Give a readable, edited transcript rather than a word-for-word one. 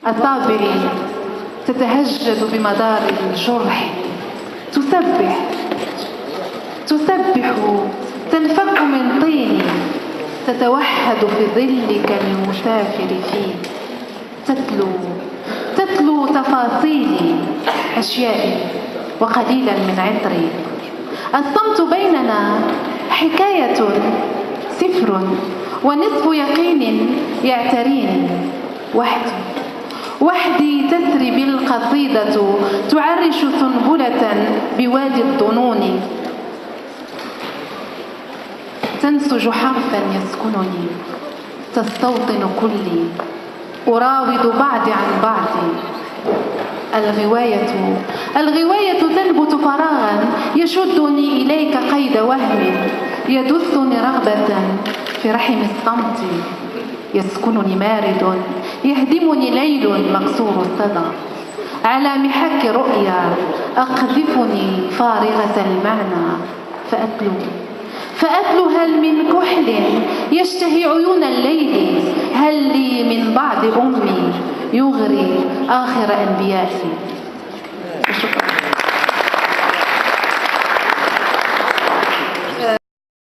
الطابع تتهجد بمدار الجرح، تسبح تنفك من طيني، تتوحد في ظلك المسافر فيه، تتلو تفاصيلي، أشيائي وقليلا من عطري. الصمت بيننا حكاية، سفر ونصف يقين يعتريني. وحدي تسري بالقصيدة، تعرش سنبلة بوادي الظنون، تنسج حرفا يسكنني، تستوطن كلي، أراود بعض عن بعض. الغواية تنبت فراغا، يشدني إليك قيد وهم، يدثني رغبة في رحم الصمت، يسكنني مارد، يهدمني ليل مكسور الصدى. على محك رؤيا أقذفني فارغة المعنى، فأتلو هل من كحل يشتهي عيون الليل، هل لي من بعض أمي يغري آخر أنبيائي.